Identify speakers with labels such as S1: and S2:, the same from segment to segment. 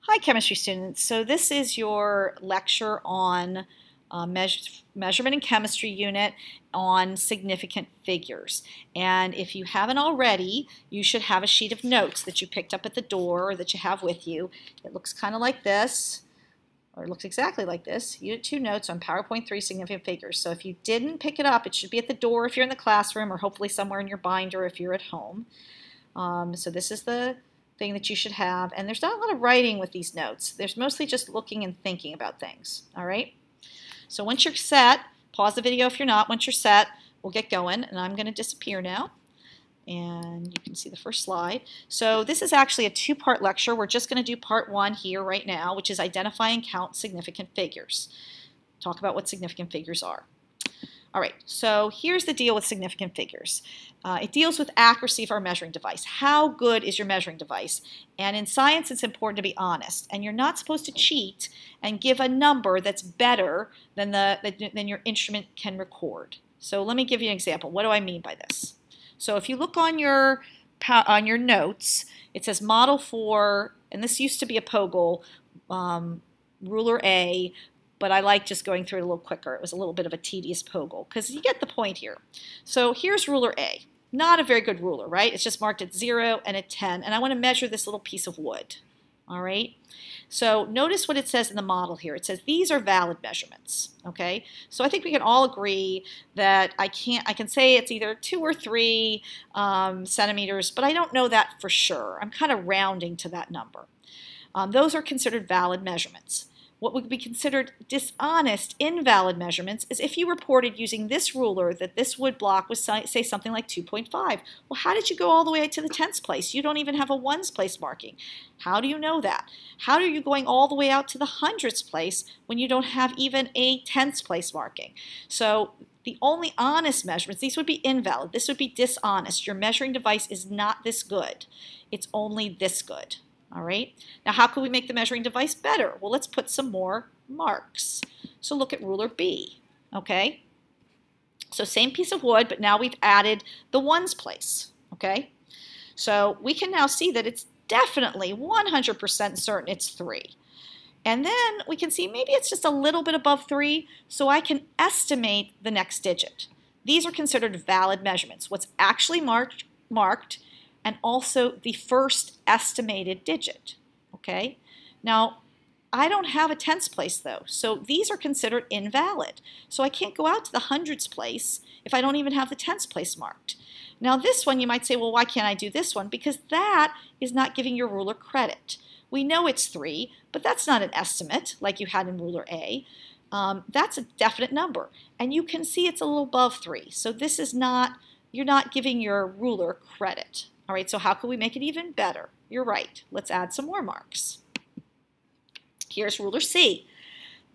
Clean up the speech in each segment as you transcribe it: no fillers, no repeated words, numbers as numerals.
S1: Hi, chemistry students. So this is your lecture on measurement and chemistry unit on significant figures. And if you haven't already, you should have a sheet of notes that you picked up at the door or that you have with you. It looks kind of like this, or it looks exactly like this. Unit 2 notes on PowerPoint 3 significant figures. So if you didn't pick it up, it should be at the door if you're in the classroom, or hopefully somewhere in your binder if you're at home. So this is the thing that you should have, and there's not a lot of writing with these notes. There's mostly just looking and thinking about things. All right, so once you're set, pause the video if you're not. Once you're set, we'll get going, and I'm going to disappear now, and you can see the first slide. So this is actually a two-part lecture. We're just going to do part one here right now, which is identify and count significant figures. Talk about what significant figures are. All right, so here's the deal with significant figures. It deals with accuracy of our measuring device. How good is your measuring device? And in science, it's important to be honest. And you're not supposed to cheat and give a number that's better than your instrument can record. So let me give you an example. What do I mean by this? So if you look on your notes, it says model for, and this used to be a POGL, ruler A, but I like just going through it a little quicker. It was a little bit of a tedious POGL because you get the point here. So here's ruler A. Not a very good ruler, right? It's just marked at 0 and at 10, and I want to measure this little piece of wood. All right? So notice what it says in the model here. It says these are valid measurements. Okay? So I think we can all agree that I can say it's either 2 or 3 centimeters, but I don't know that for sure. I'm kind of rounding to that number. Those are considered valid measurements. What would be considered dishonest, invalid measurements is if you reported using this ruler that this wood block was, say, something like 2.5. Well, how did you go all the way to the 10th place? You don't even have a ones place marking. How do you know that? How are you going all the way out to the hundredths place when you don't have even a 10th place marking? So the only honest measurements, these would be invalid. This would be dishonest. Your measuring device is not this good. It's only this good. All right, now how can we make the measuring device better? Well, let's put some more marks. So look at ruler B, okay? So same piece of wood, but now we've added the ones place, okay? So we can now see that it's definitely 100% certain it's 3. And then we can see maybe it's just a little bit above 3, so I can estimate the next digit. These are considered valid measurements. What's actually marked, and also the first estimated digit, okay? Now, I don't have a tenths place though, so these are considered invalid. So I can't go out to the hundredths place if I don't even have the tenths place marked. Now this one, you might say, well, why can't I do this one? Because that is not giving your ruler credit. We know it's 3, but that's not an estimate like you had in ruler A. That's a definite number, and you can see it's a little above 3. So this is not, you're not giving your ruler credit. All right, so how can we make it even better? You're right. Let's add some more marks. Here's ruler C.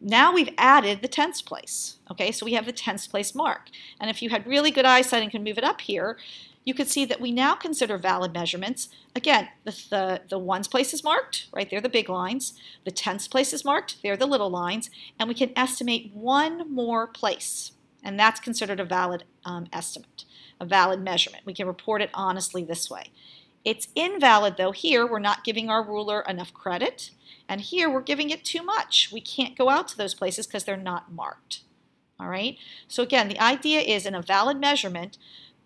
S1: Now we've added the tenths place. Okay, so we have the tenths place mark. And if you had really good eyesight and can move it up here, you could see that we now consider valid measurements. Again, the ones place is marked, right? They're the big lines. The tenths place is marked. They're the little lines. And we can estimate one more place. And that's considered a valid estimate, a valid measurement. We can report it honestly this way. It's invalid though. Here we're not giving our ruler enough credit, and here we're giving it too much. We can't go out to those places because they're not marked. All right, so again, the idea is in a valid measurement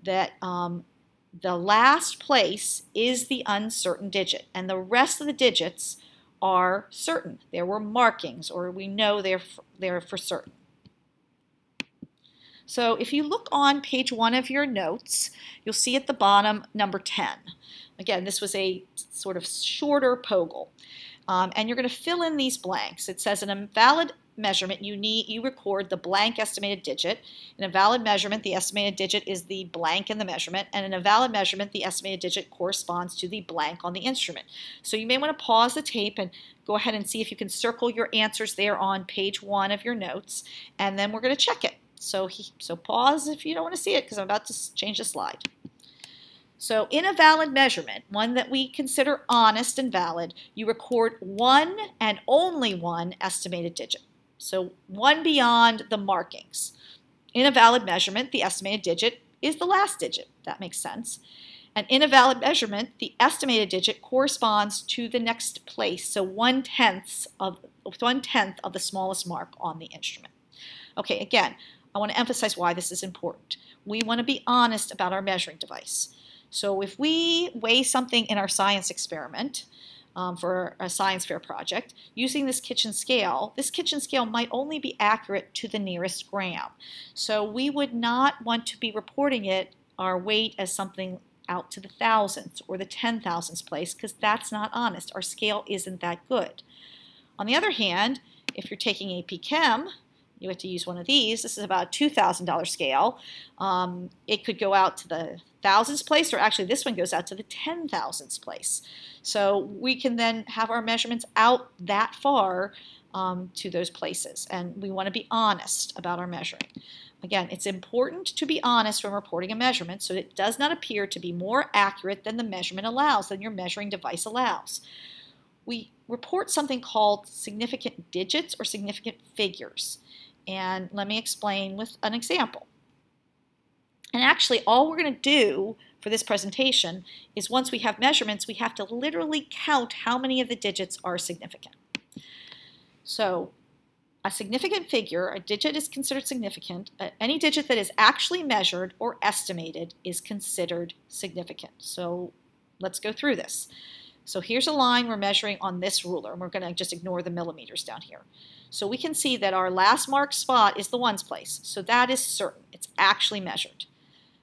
S1: that the last place is the uncertain digit, and the rest of the digits are certain. There were markings, or we know they're for certain. So if you look on page 1 of your notes, you'll see at the bottom number 10. Again, this was a sort of shorter POGL. And you're going to fill in these blanks. It says in a valid measurement, you record the blank estimated digit. In a valid measurement, the estimated digit is the blank in the measurement. And in a valid measurement, the estimated digit corresponds to the blank on the instrument. So you may want to pause the tape and go ahead and see if you can circle your answers there on page 1 of your notes. And then we're going to check it. So pause if you don't want to see it because I'm about to change the slide. So in a valid measurement, one that we consider honest and valid, you record one and only one estimated digit. So one beyond the markings. In a valid measurement, the estimated digit is the last digit. That makes sense. And in a valid measurement, the estimated digit corresponds to the next place, so 1/10 of the smallest mark on the instrument. Okay, again, I want to emphasize why this is important. We want to be honest about our measuring device. So if we weigh something in our science experiment for a science fair project using this kitchen scale might only be accurate to the nearest gram. So we would not want to be reporting our weight as something out to the thousandths or the 10,000ths place, because that's not honest. Our scale isn't that good. On the other hand, if you're taking AP Chem, you have to use one of these. This is about a $2,000 scale. It could go out to the thousandths place, or actually this one goes out to the 10,000ths place. So we can then have our measurements out that far to those places, and we want to be honest about our measuring. Again, it's important to be honest when reporting a measurement so it does not appear to be more accurate than the measurement allows, than your measuring device allows. We report something called significant digits or significant figures. And let me explain with an example. And actually, all we're going to do for this presentation is once we have measurements, we have to literally count how many of the digits are significant. So a significant figure, a digit is considered significant. Any digit that is actually measured or estimated is considered significant. So let's go through this. So here's a line we're measuring on this ruler, and we're going to just ignore the millimeters down here. So we can see that our last marked spot is the ones place. So that is certain. It's actually measured.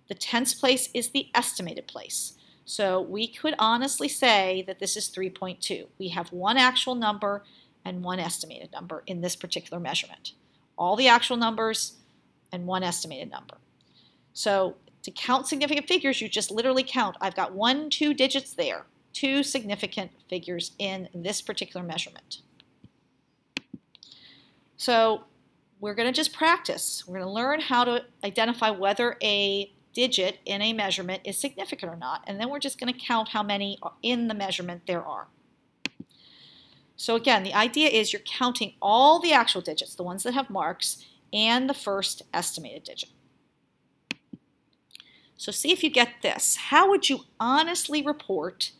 S1: The tenths place is the estimated place. So we could honestly say that this is 3.2. We have one actual number and one estimated number in this particular measurement. All the actual numbers and one estimated number. So to count significant figures, you just literally count. I've got 1, 2 digits there, 2 significant figures in this particular measurement. So we're going to just practice. We're going to learn how to identify whether a digit in a measurement is significant or not, and then we're just going to count how many in the measurement there are. So again, the idea is you're counting all the actual digits, the ones that have marks, and the first estimated digit. So see if you get this. How would you honestly report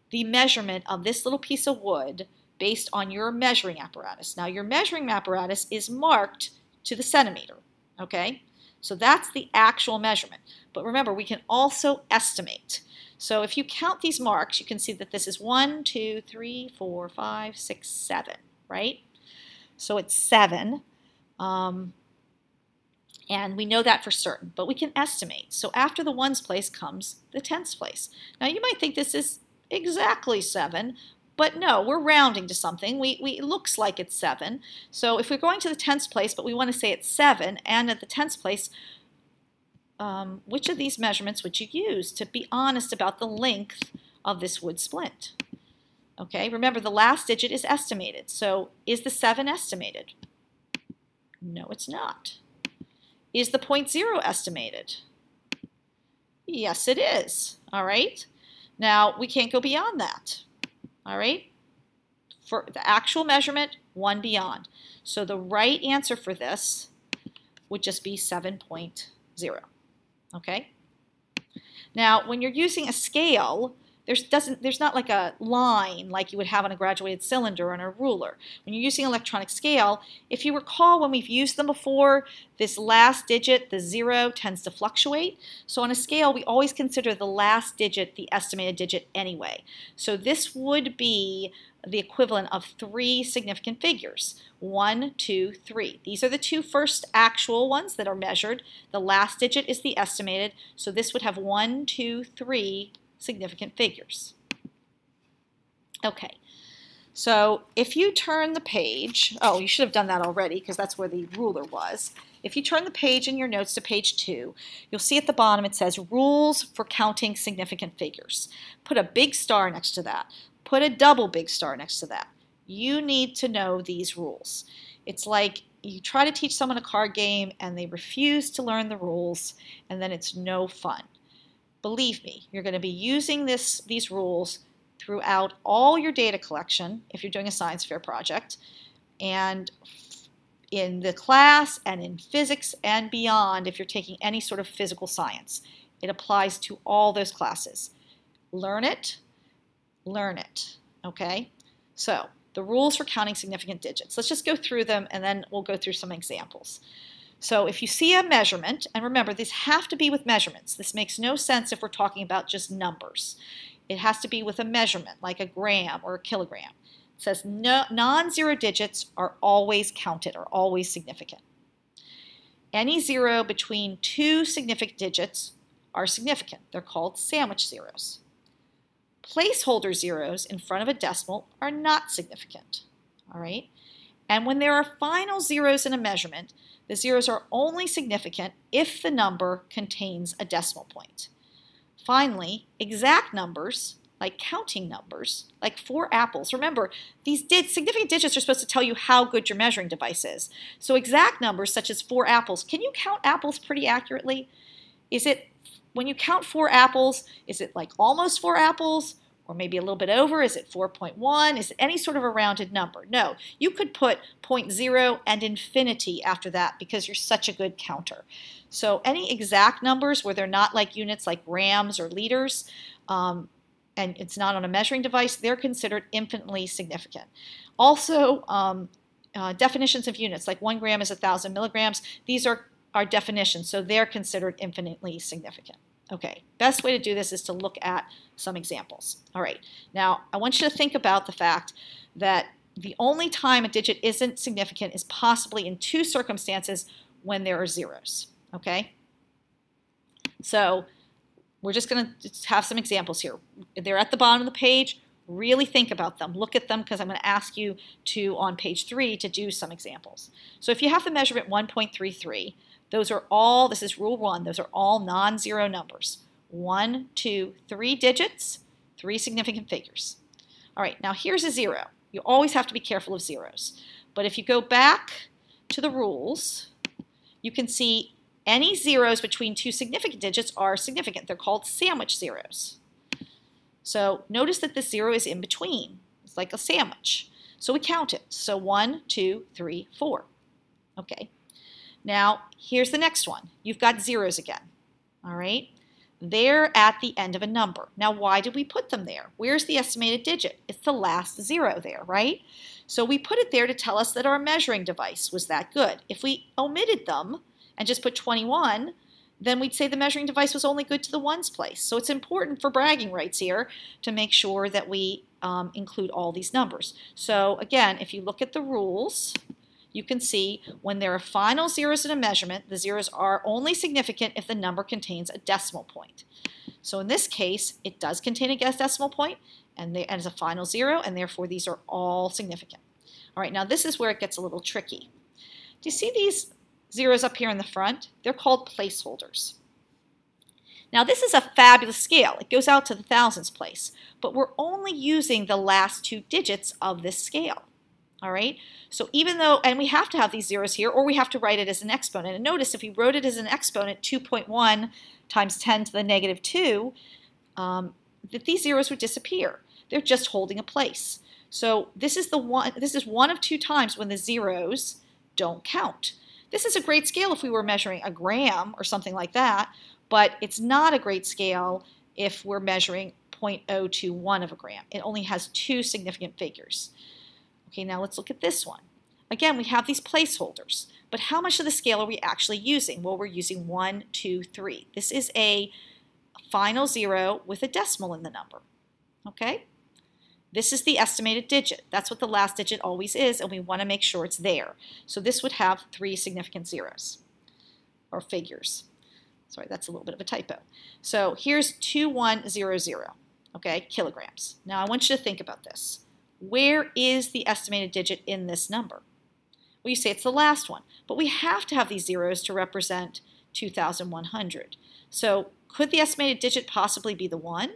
S1: the measurement of this little piece of wood based on your measuring apparatus? Now, your measuring apparatus is marked to the centimeter, okay? So that's the actual measurement. But remember, we can also estimate. So if you count these marks, you can see that this is 1, 2, 3, 4, 5, 6, 7, right? So it's 7. And we know that for certain, but we can estimate. So after the ones place comes the tenths place. Now you might think this is exactly 7, but no, we're rounding to something. It looks like it's 7. So if we're going to the tenths place, but we want to say it's 7, and at the tenths place, which of these measurements would you use to be honest about the length of this wood splint? Okay, remember the last digit is estimated. So is the 7 estimated? No, it's not. Is the 0.0 estimated? Yes, it is. All right. Now, we can't go beyond that. All right. For the actual measurement, 1 beyond. So the right answer for this would just be 7.0. Okay. Now, when you're using a scale, there's not like a line like you would have on a graduated cylinder or on a ruler. When you're using electronic scale, if you recall when we've used them before, this last digit, the 0, tends to fluctuate. So on a scale, we always consider the last digit the estimated digit anyway. So this would be the equivalent of 3 significant figures. 1, 2, 3. These are the 2 first actual ones that are measured. The last digit is the estimated. So this would have 1, 2, 3 significant figures. Okay, so if you turn the page, oh, you should have done that already because that's where the ruler was. If you turn the page in your notes to page 2, you'll see at the bottom it says Rules for Counting Significant Figures. Put a big star next to that. Put a double big star next to that. You need to know these rules. It's like you try to teach someone a card game and they refuse to learn the rules, and then it's no fun. Believe me, you're going to be using these rules throughout all your data collection if you're doing a science fair project, and in the class and in physics and beyond if you're taking any sort of physical science. It applies to all those classes. Learn it, okay? So the rules for counting significant digits. Let's just go through them and then we'll go through some examples. So if you see a measurement, and remember these have to be with measurements. This makes no sense if we're talking about just numbers. It has to be with a measurement like a gram or a kilogram. It says no, non-zero digits are always counted or always significant. Any zero between two significant digits are significant. They're called sandwich zeros. Placeholder zeros in front of a decimal are not significant. All right? And when there are final zeros in a measurement, the zeros are only significant if the number contains a decimal point. Finally, exact numbers, like counting numbers, like 4 apples. Remember, these significant digits are supposed to tell you how good your measuring device is. So exact numbers such as 4 apples, can you count apples pretty accurately? Is it, when you count 4 apples, is it like almost 4 apples? Or maybe a little bit over? Is it 4.1? Is it any sort of a rounded number? No, you could put 0.0 and infinity after that because you're such a good counter. So any exact numbers where they're not like units like grams or liters, and it's not on a measuring device, they're considered infinitely significant. Also, definitions of units, like 1 gram is 1,000 milligrams, these are our definitions, so they're considered infinitely significant. Okay, best way to do this is to look at some examples. All right, now I want you to think about the fact that the only time a digit isn't significant is possibly in 2 circumstances when there are zeros. Okay, so we're just going to have some examples here. They're at the bottom of the page. Really think about them. Look at them because I'm going to ask you to, on page 3, to do some examples. So if you have the measurement 1.33, those are all, this is rule 1, those are all non-zero numbers. 1, 2, 3 digits, 3 significant figures. All right, now here's a 0. You always have to be careful of zeros. But if you go back to the rules, you can see any zeros between 2 significant digits are significant. They're called sandwich zeros. So notice that this 0 is in between. It's like a sandwich. So we count it. So 1, 2, 3, 4. Okay. Now, here's the next one. You've got zeros again, all right? They're at the end of a number. Now, why did we put them there? Where's the estimated digit? It's the last 0 there, right? So we put it there to tell us that our measuring device was that good. If we omitted them and just put 21, then we'd say the measuring device was only good to the ones place. So it's important for bragging rights here to make sure that we include all these numbers. So again, if you look at the rules, you can see when there are final zeros in a measurement, the zeros are only significant if the number contains a decimal point. So in this case, it does contain a decimal point, and it's a final 0, and therefore these are all significant. All right, now this is where it gets a little tricky. Do you see these zeros up here in the front? They're called placeholders. Now this is a fabulous scale. It goes out to the thousands place, but we're only using the last 2 digits of this scale. All right, so even though, and we have to have these zeros here, or we have to write it as an exponent. And notice if we wrote it as an exponent, 2.1 times 10 to the negative 2, that these zeros would disappear. They're just holding a place. So this is one of 2 times when the zeros don't count. This is a great scale if we were measuring a gram or something like that, but it's not a great scale if we're measuring 0.021 of a gram. It only has 2 significant figures. Okay, now let's look at this one. Again, we have these placeholders, but how much of the scale are we actually using? Well, we're using 1, 2, 3. This is a final 0 with a decimal in the number. Okay? This is the estimated digit. That's what the last digit always is, and we want to make sure it's there. So this would have 3 significant zeros, or figures. Sorry, that's a little bit of a typo. So here's 2100, okay, kilograms. Now I want you to think about this. Where is the estimated digit in this number? Well, you say it's the last one, but we have to have these zeros to represent 2,100. So could the estimated digit possibly be the 1?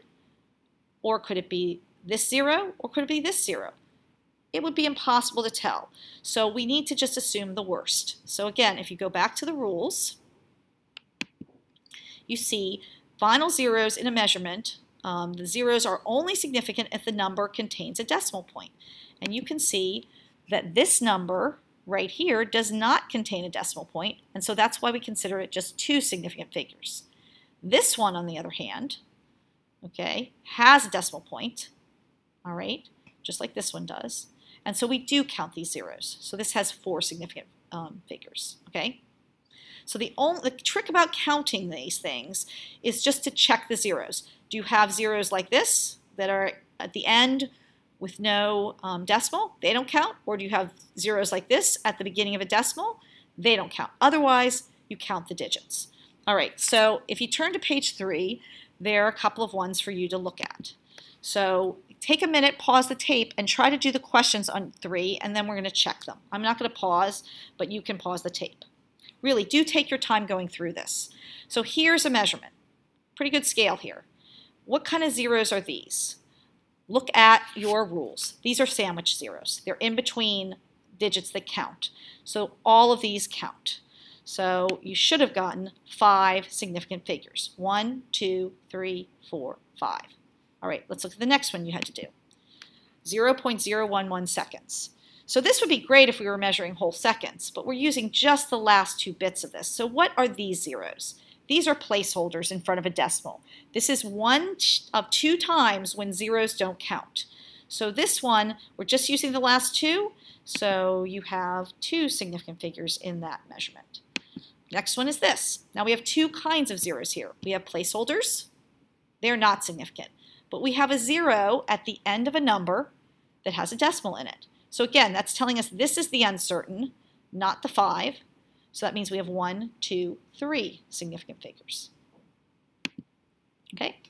S1: Or could it be this 0? Or could it be this 0? It would be impossible to tell. So we need to just assume the worst. So again, if you go back to the rules, you see final zeros in a measurement. The zeros are only significant if the number contains a decimal point. And you can see that this number right here does not contain a decimal point, and so that's why we consider it just 2 significant figures. This one, on the other hand, okay, has a decimal point, all right, just like this one does. And so we do count these zeros. So this has 4 significant figures, okay? So the trick about counting these things is just to check the zeros. Do you have zeros like this that are at the end with no decimal? They don't count. Or do you have zeros like this at the beginning of a decimal? They don't count. Otherwise, you count the digits. All right, so if you turn to page 3, there are a couple of ones for you to look at. So take a minute, pause the tape, and try to do the questions on 3, and then we're going to check them. I'm not going to pause, but you can pause the tape. Really, do take your time going through this. So here's a measurement. Pretty good scale here. What kind of zeros are these? Look at your rules. These are sandwich zeros. They're in between digits that count. So all of these count. So you should have gotten 5 significant figures. 1, 2, 3, 4, 5. All right, let's look at the next one you had to do. 0.011 seconds. So this would be great if we were measuring whole seconds, but we're using just the last 2 bits of this. So what are these zeros? These are placeholders in front of a decimal. This is one of 2 times when zeros don't count. So this one, we're just using the last 2, so you have 2 significant figures in that measurement. Next one is this. Now we have 2 kinds of zeros here. We have placeholders. They're not significant. But we have a 0 at the end of a number that has a decimal in it. So again, that's telling us this is the uncertain, not the 5. So that means we have 1, 2, 3 significant figures. Okay?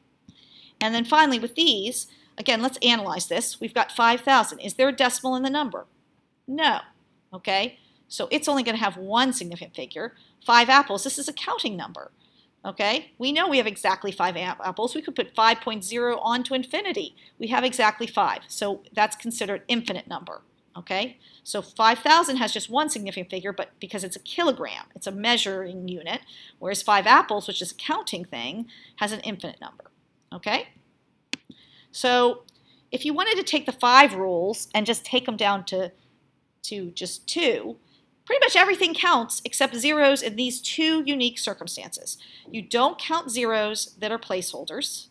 S1: And then finally with these, again, let's analyze this. We've got 5,000. Is there a decimal in the number? No. Okay? So it's only going to have 1 significant figure. 5 apples, this is a counting number. Okay? We know we have exactly 5 apples. We could put 5.0 on to infinity. We have exactly 5. So that's considered infinite number. Okay? So 5,000 has just 1 significant figure, but because it's a kilogram, it's a measuring unit, whereas 5 apples, which is a counting thing, has an infinite number. Okay? So if you wanted to take the 5 rules and just take them down to just 2, pretty much everything counts except zeros in these 2 unique circumstances. You don't count zeros that are placeholders.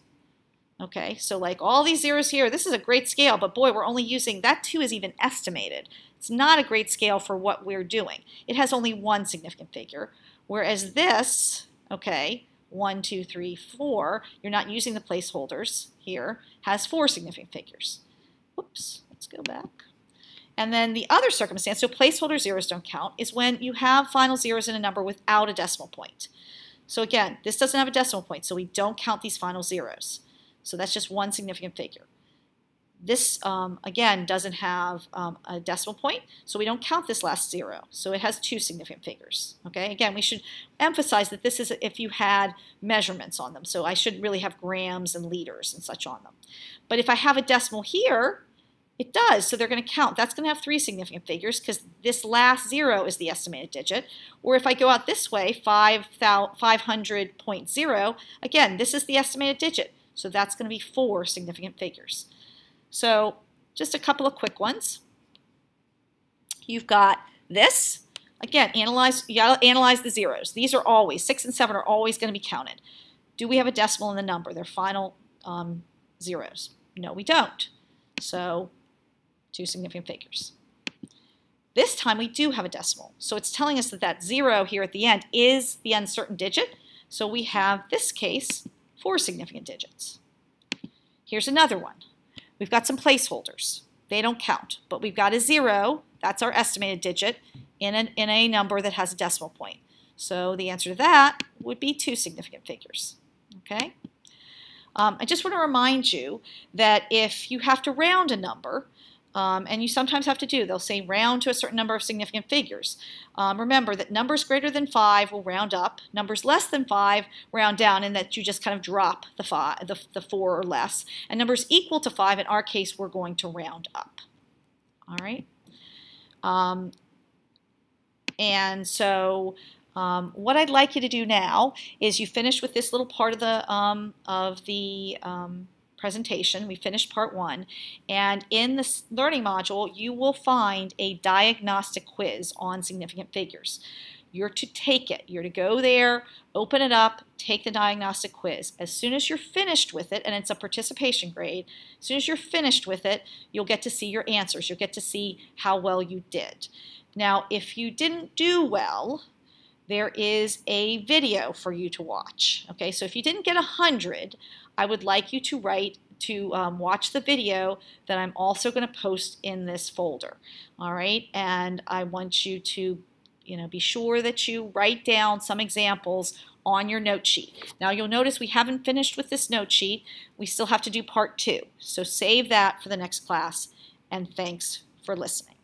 S1: Okay, so like all these zeros here, this is a great scale, but boy, we're only using, that 2 is even estimated. It's not a great scale for what we're doing. It has only 1 significant figure, whereas this, okay, 1, 2, 3, 4, you're not using the placeholders here, has 4 significant figures. Whoops, let's go back. And then the other circumstance, so placeholder zeros don't count, is when you have final zeros in a number without a decimal point. So again, this doesn't have a decimal point, so we don't count these final zeros. So that's just 1 significant figure. This, again, doesn't have a decimal point, so we don't count this last 0. So it has 2 significant figures. Okay? Again, we should emphasize that this is if you had measurements on them. So I should really have grams and liters and such on them. But if I have a decimal here, it does, so they're going to count. That's going to have 3 significant figures because this last 0 is the estimated digit. Or if I go out this way, 500.0, again, this is the estimated digit. So that's going to be 4 significant figures. So just a couple of quick ones. You've got this. Again, you got to analyze the zeros. These are always, 6 and 7 are always going to be counted. Do we have a decimal in the number? They're final zeros. No, we don't. So 2 significant figures. This time we do have a decimal. So it's telling us that that 0 here at the end is the uncertain digit. So we have, this case, 4 significant digits. Here's another one. We've got some placeholders. They don't count, but we've got a 0, that's our estimated digit, in a number that has a decimal point. So the answer to that would be 2 significant figures. Okay? I just want to remind you that if you have to round a number, and you sometimes have to they'll say round to a certain number of significant figures. Remember that numbers greater than 5 will round up, numbers less than 5 round down, and that you just kind of drop the 4 or less. And numbers equal to 5, in our case, we're going to round up. All right? And so what I'd like you to do now is you finish with this little part of the presentation. We finished part 1, and in this learning module you will find a diagnostic quiz on significant figures. you're to take it. You're to go there, open it up, take the diagnostic quiz. As soon as you're finished with it, and it's a participation grade, as soon as you're finished with it, you'll get to see your answers. You'll get to see how well you did. Now, if you didn't do well, there is a video for you to watch. Okay, so if you didn't get 100, I would like you to watch the video that I'm also going to post in this folder. All right, and I want you to be sure that you write down some examples on your note sheet. Now you'll notice we haven't finished with this note sheet. We still have to do part 2. So save that for the next class, and thanks for listening.